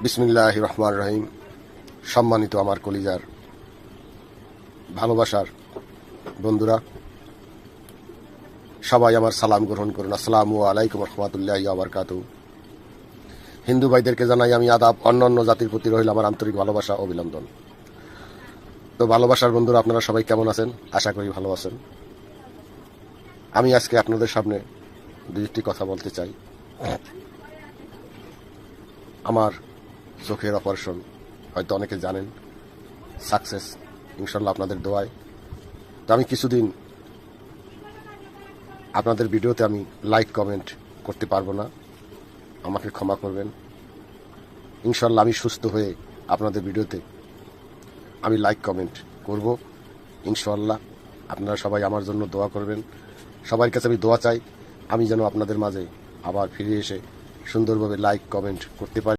বিসমিল্লাহির রহমানির রহিম। সম্মানিত আমার কলিজার ভালোবাসার বন্ধুরা, সবাই আমার সালাম গ্রহণ করুন। আসসালামু আলাইকুম রহমতুল্লাহি ওয়া বারাকাতুহু। হিন্দু ভাইদেরকে জানাই আমি আদাব। অন্যান্য জাতির প্রতি রইল আমার আন্তরিক ভালোবাসা ও অভিনন্দন। তো ভালোবাসার বন্ধুরা, আপনারা সবাই কেমন আছেন? আশা করি ভালো আছেন। আমি আজকে আপনাদের সামনে দুইটি কথা বলতে চাই। আমার চোখের অপারেশন হয়তো অনেকে জানেন, সাকসেস ইনশাল্লাহ আপনাদের দোয়ায়। তো আমি কিছুদিন আপনাদের ভিডিওতে আমি লাইক কমেন্ট করতে পারবো না, আমাকে ক্ষমা করবেন। ইনশাল্লাহ আমি সুস্থ হয়ে আপনাদের ভিডিওতে আমি লাইক কমেন্ট করব ইনশাল্লাহ। আপনারা সবাই আমার জন্য দোয়া করবেন। সবার কাছে আমি দোয়া চাই, আমি যেন আপনাদের মাঝে আবার ফিরে এসে সুন্দরভাবে লাইক কমেন্ট করতে পারি।